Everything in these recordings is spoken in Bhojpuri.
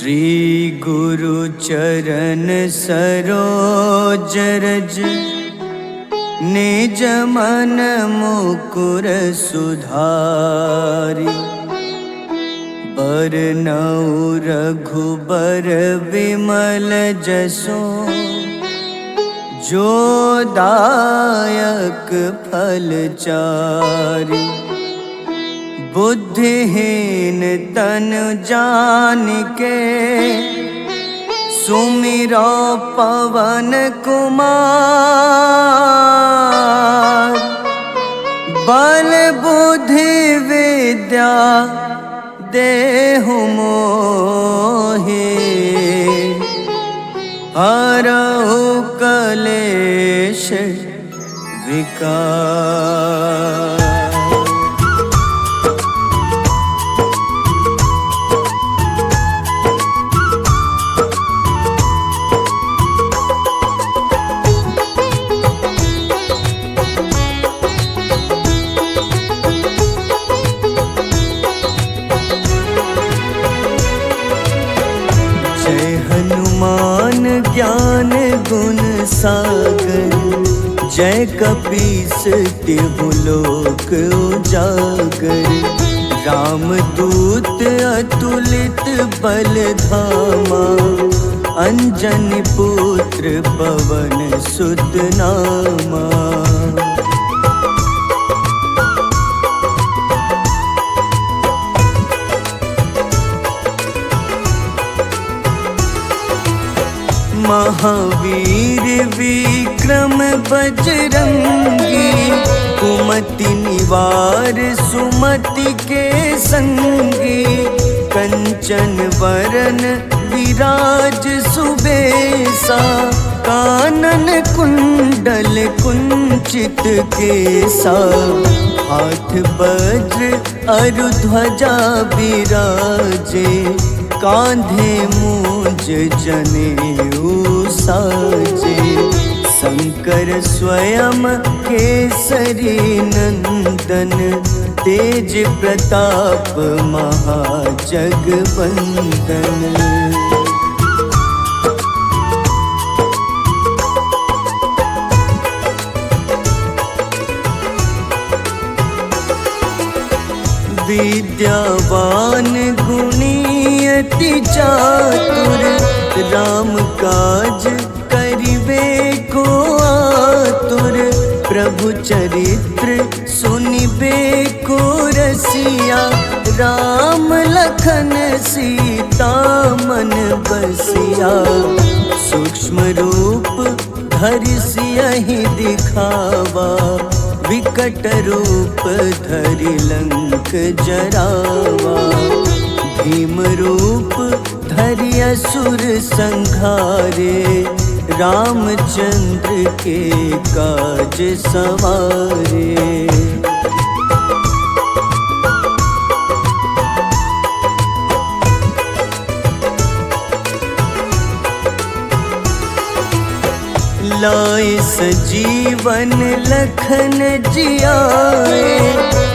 श्री गुरु चरण सरोज रज निज मन मुकुर सुधारि। बरनउँ रघुबर विमल जसो जो दायक फल चारि। बुद्धिहीन तनु जानिके सुमिरो पवन कुमार। बल बुद्धि विद्या देहु मोहि हरहु कलेश विकार। जय हनुमान ज्ञान गुण सागर। जय कपीस तिहु लोक उजागर। रामदूत अतुलित बल धामा। अंजनी पुत्र पवन सुत नामा। महावीर विक्रम बजरंगी। कुमति निवार सुमति के संगी। कंचन वरन विराज सुबेसा। कानन कुंडल कुंचित केसा। हाथ वज्र अरु ध्वजा बिराजे। कांधे मूंज जनेऊ साजे। शंकर स्वयं केसरी नंदन। तेज प्रताप महाजगवंदन। विद्यावान गुणी अति चातुर। राम काज करिबे को आतुर। प्रभु चरित्र सुनिबे को रसिया। राम लखन सीता मन बसिया। सूक्ष्म रूप धरि सियहि दिखावा। विकट रूप धरि लंक जरावा। भीम रूप धरि असुर संहारे। रामचंद्र के काज सवारे। लाए सजीवन लखन जियाए।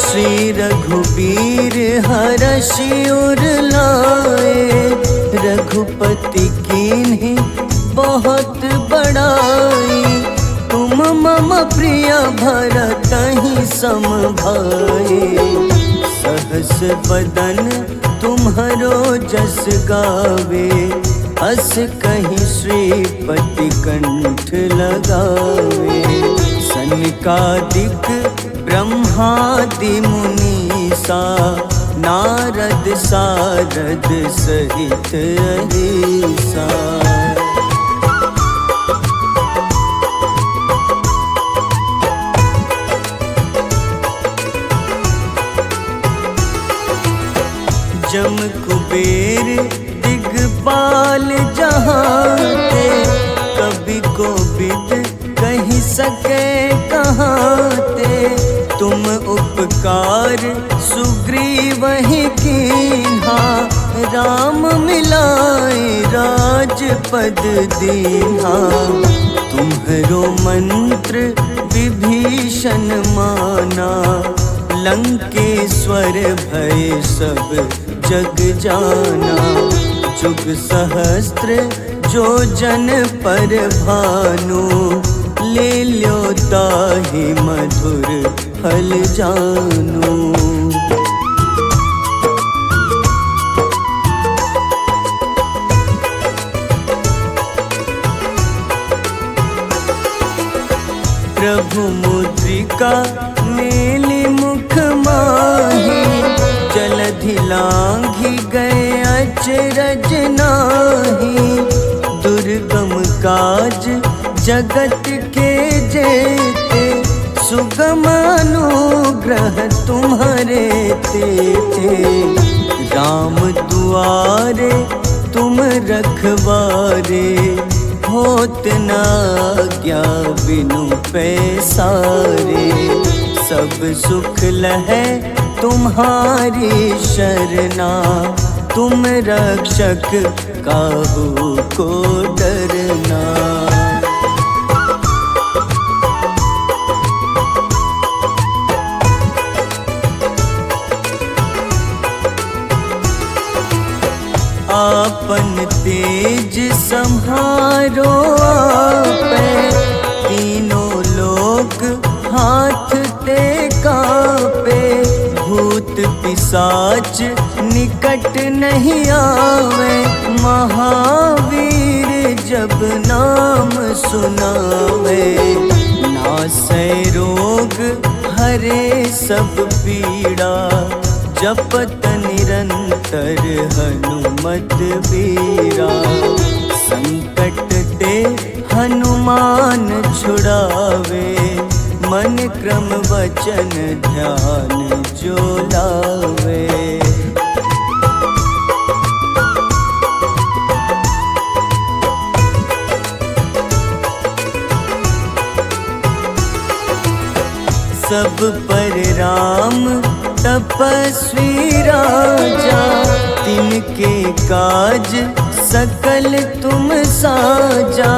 श्री रघुबीर हरषि उर लाए। रघुपति कीन्ही बहुत बड़ाई। तुम मम प्रिय भरतहि सम भाई। सहस बदन तुम्हरो जस गावे। अस कहीं श्रीपति कंठ लगावे। सनकादिक ब्रह्मादि मुनीसा। नारद सारद सहित अहिसा। जम कुबेर दिगपाल जहाते। कवि कोविद कहि सके कहाते। तुम उपकार सुग्रीवहि कीन्हा। राम मिलाए राजपद दीन्हा। तुम्हरो मंत्र विभीषण माना। लंकेश्वर भय सब जग जाना। जुग सहस्त्र जो जन पर भानु, ले ल्यो ताहि मधुर फल जानू। प्रभु मुद्रिका मेली मुख माही, जलधि लांघि गए अचरज नाही। दुर्गम काज जगत के जेते, सुगम अनुग्रह तुम्हारे तेते। राम दुआरे तुम रखवारे, होत न आज्ञा बिनु पैसारे। सब सुख लहै तुम्हारी शरणा, तुम रक्षक काहू को डरना। आपन तेज सम्हारो आपै, तीनों लोक हाथ ते कापे। भूत पिशाच निकट नहीं आवे, महावीर जब नाम सुनावे। नासै रोग हरे सब पीड़ा, जपत निरंतर हनुमत बीरा। संकट ते हनुमान छुड़ावे, मन क्रम वचन ध्यान जो लावे। सब पर राम तपस्वी राजा, तिनके काज सकल तुम साजा।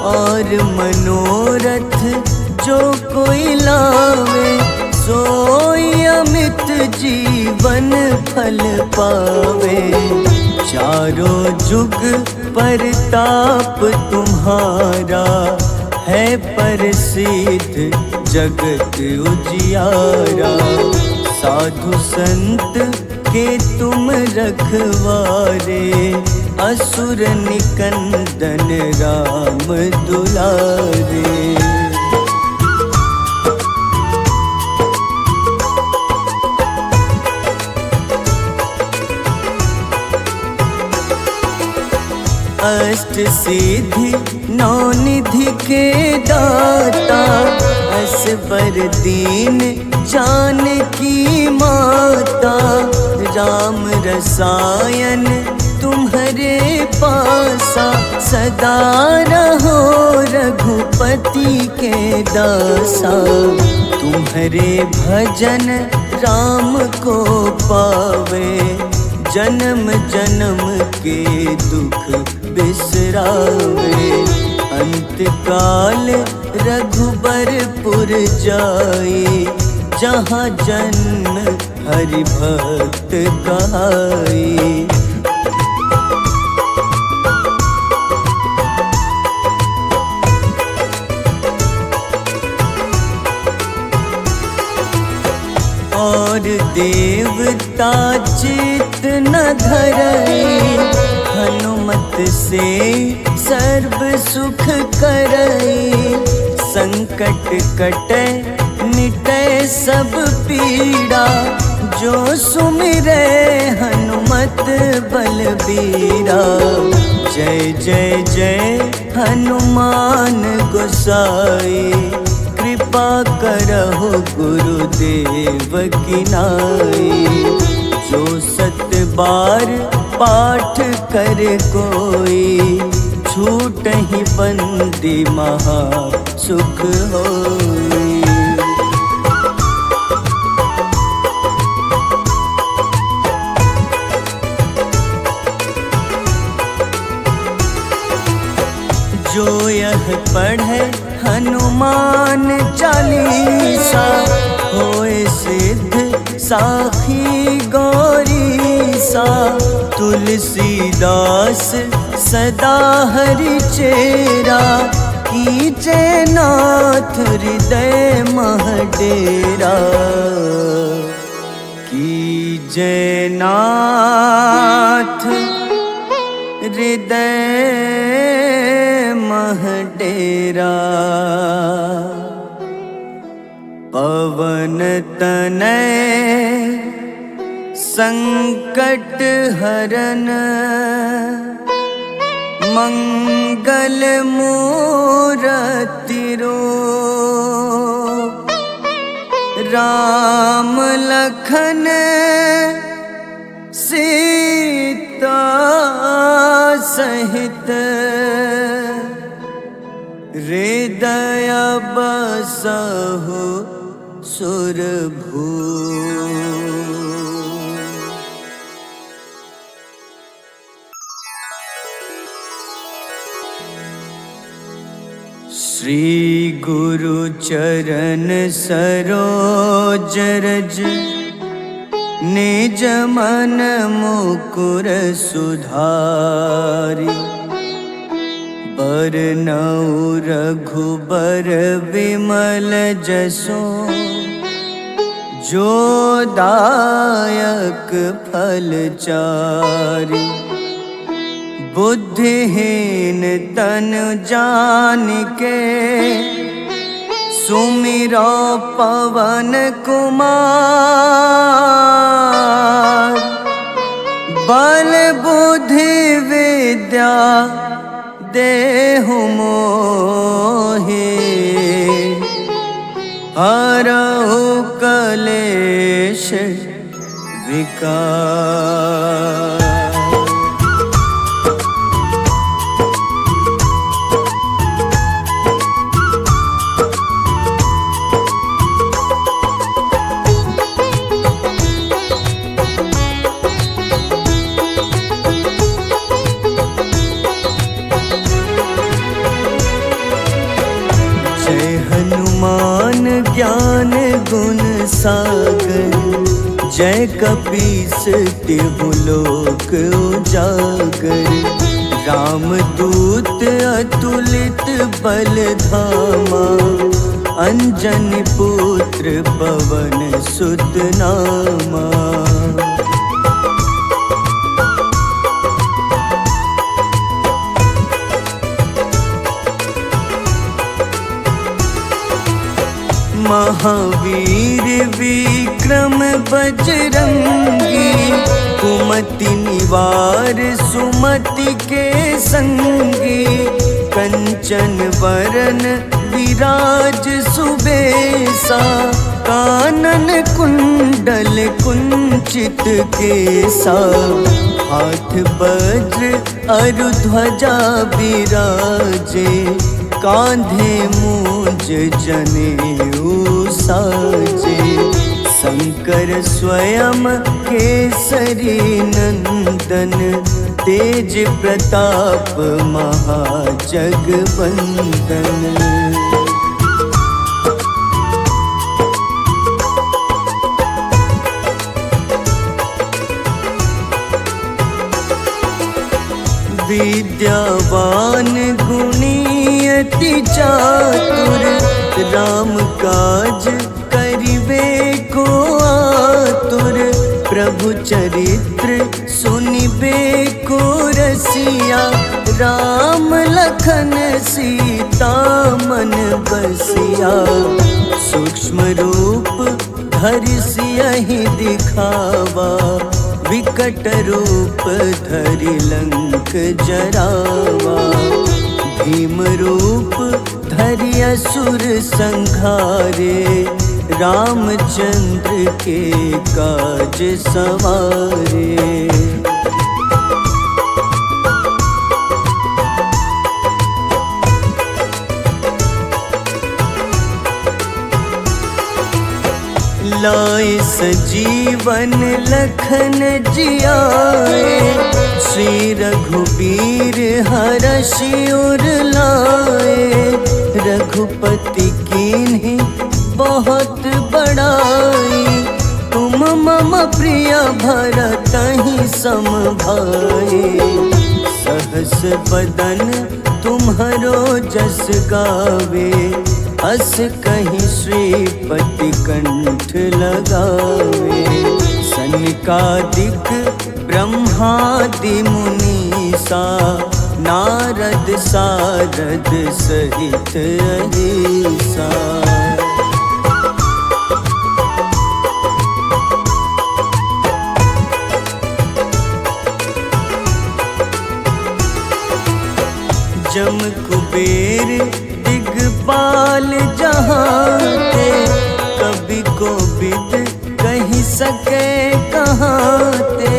और मनोरथ जो कोई लावे, सोई अमित जीवन फल पावे। चारों जुग परताप तुम्हारा, है प्रसिद्ध जगत उजियारा। साधु संत के तुम रखवारे, असुर निकंदन राम दुलारे। अष्ट सिद्धि नौ निधि के दाता, असबर दीन जानकी माता। राम रसायन तुम्हारे पासा, सदा रहो रघुपति के दासा। तुम्हारे भजन राम को पावे, जन्म जन्म के दुख बिसरावे। अंत काल रघुबरपुर जाई, जहाँ जन्म हरि भक्त कहाई। और देवता चित न धरई, हनुमत से सर्व सुख करई। संकट कटै मिटै सब पीड़ा, जो सुमिरै हनुमत बलबीरा। जय जय जय हनुमान गोसाई, कृपा करहु गुरुदेव की नाई। जो 7 बार पाठ करे कोई, छूटहि बंदी महा सुख होई। जो यह पढ़े हनुमान चालीसा, होए सिद्ध साखी गौरीसा। तुलसीदास सदा हरि चेरा, कीजे नाथ हृदय मह डेरा। कीजे नाथ हृदय मह डेरा। पवन तनय संकट हरन, मंगल मूरति रूप। राम लखन सीता सहित, हृदय बसहु सुरभूप। श्री गुरु चरण सरोज रज, निज मन मुकुर सुधारि। बरनउँ रघुबर विमल जसो, जो दायक फल चारि। बुद्धिहीन तनु जानिके, सुमिरो पवन कुमार। बल बुद्धि विद्या देहु मोहि, हरहु कलेश विकार। हनुमान ज्ञान गुण सागर, जय कपीस तिहु लोक उजागर। रामदूत अतुलित बल धामा, अंजनी पुत्र पवन सुत नामा। महावीर विक्रम बजरंगी, कुमति निवार सुमति के संगी। कंचन वरन विराज सुबेसा, कानन कुंडल कुंचित केसा। हाथ वज्र अरु ध्वजा बिराजे, कांधे मूंज जनेऊ साजे। शंकर स्वयं केसरी नंदन, तेज प्रताप महाजगवंदन। विद्यावान गुणी अति चातुर, राम काज करिबे को आतुर। प्रभु चरित्र सुनिबे को रसिया, राम लखन सीता मन बसिया। सूक्ष्म रूप धरि सियहि दिखावा, विकट रूप धरि लंक जरावा। भीम रूप धरि असुर संहारे, रामचंद्र के काज सवारे। लाए सजीवन लखन जियाए, श्री रघुबीर हरषि उर लाए। रघुपति कीन्ही बहुत बड़ाई, तुम मम प्रिय भरतहि सम भाए। सहस बदन तुम्हरो जस गावे, अस कहीं श्रीपति कंठ लगावे। सनकादिक ब्रह्मादि मुनीसा, नारद सारद सहित अहिसा। जम कुबेर दिगपाल जहाँते, कवि कोविद कही सके कहाँते।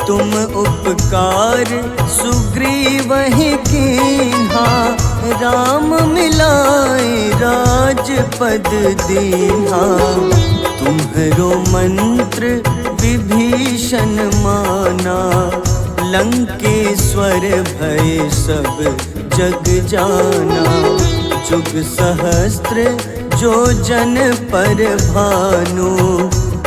तुम उपकार सुग्रीवहि कीन्हा, राम मिलाए राजपद दीन्हा। तुम्हरो मंत्र विभीषण माना, लंकेश्वर भय सब जग जाना। जुग सहस्त्र जो जन पर भानु,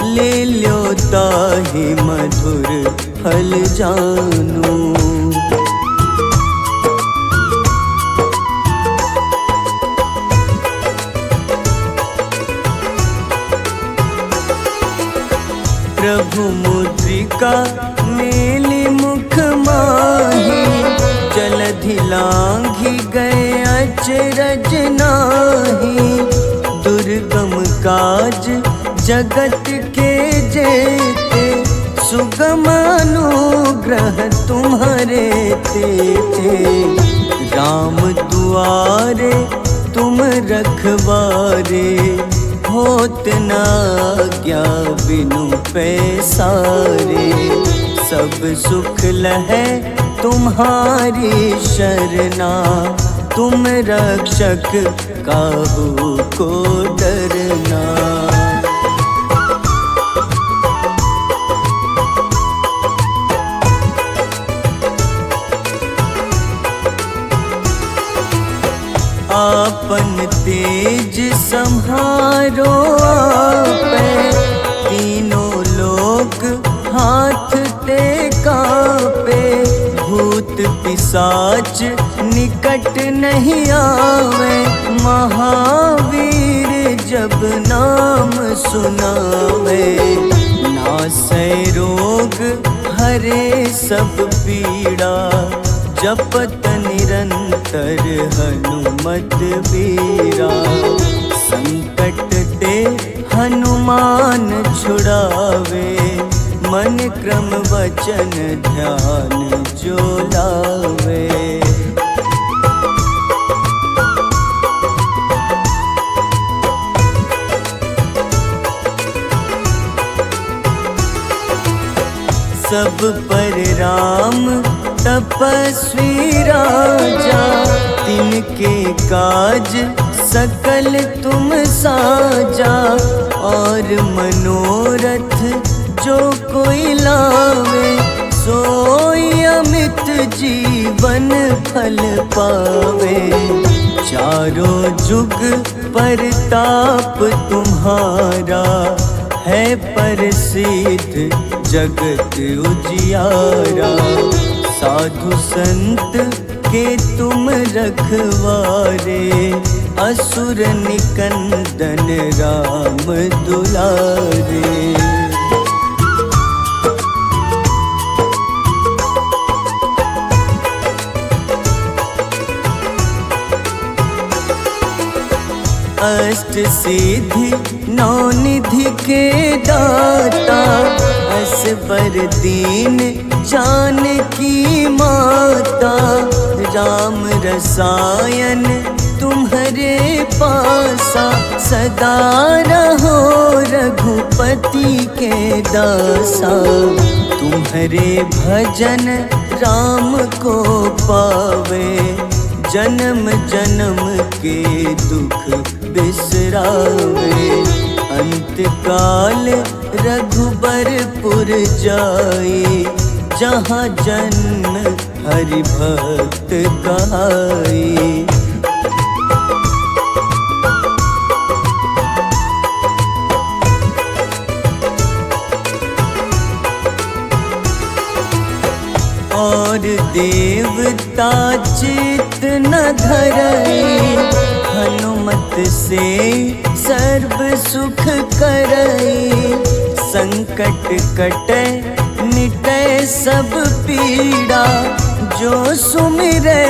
ले ल्यो ताहि मधुर फल जानू। प्रभु मुद्रिका मेलि मुख माही, जलधि लांघि गए अचरज नाही। दुर्गम काज जगत के जेते, सुगम अनुग्रह तुम्हारे तेते। राम दुआरे तुम रखवारे, होत न आज्ञा बिनु पैसारे। सब सुख लहै तुम्हारी शरणा, तुम रक्षक काहू को डरना। आपन तेज सम्हारो आपै, तीनों लोक हाथ ते कापे। भूत पिशाच निकट नहीं आवे, महावीर जब नाम सुनावे। नासै रोग हरे सब पीड़ा, जपत निरंतर हनुमत बीरा। संकट ते हनुमान छुड़ावे, मन क्रम वचन ध्यान जो लावे। सब पर राम तपस्वी राजा, तिनके काज सकल तुम साजा। और मनोरथ जो कोई लावे, सोई अमित जीवन फल पावे। चारों जुग परताप तुम्हारा, है प्रसिद्ध जगत उजियारा। साधु संत के तुम रखवारे, असुर निकंदन राम दुलारे। अष्ट सिद्धि नौ निधि के दाता, असबर दीन जानकी माता। राम रसायन तुम्हारे पासा, सदा रहो रघुपति के दासा। तुम्हारे भजन राम को पावे, जन्म जन्म के दुख बिसरावे। अंत काल रघुबरपुर जाई, जहाँ जन्म हरि भक्त कहाई। और देवता चित न धरई, हनुमत से सर्व सुख करई। संकट कटे मिटे सब पीड़ा, जो सुमिरे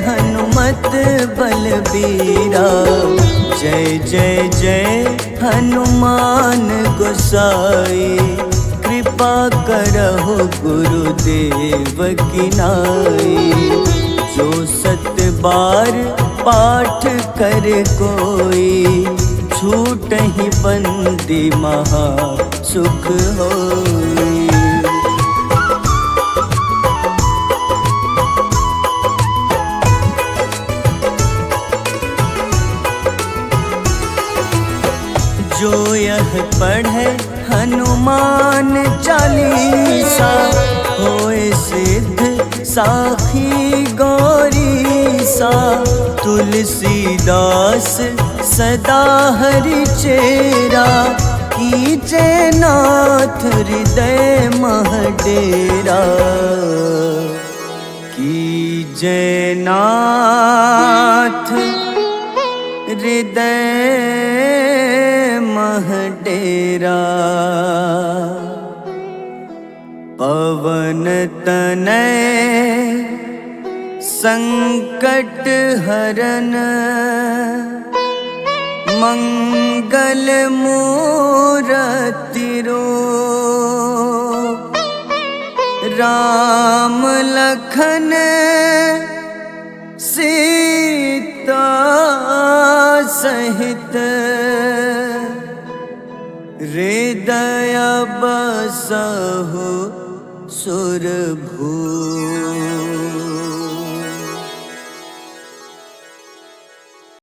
हनुमत बलबीरा। जय जय जय हनुमान गोसाई, कृपा करहु गुरुदेव की नाई। जो 7 बार पाठ कर कोई, छूटहि बंदी महा सुख होई। जो यह पढ़े हनुमान चालीसा, होए सिद्ध साखी गौरीसा। तुलसीदास सदा हरि चेरा, कीजे नाथ हृदय मह डेरा। कीजे नाथ हृदय मह डेरा। पवन तनय संकट हरन, मंगल मूरति रूप। राम लखन सीता सहित, हृदय बसहु सुरभूप।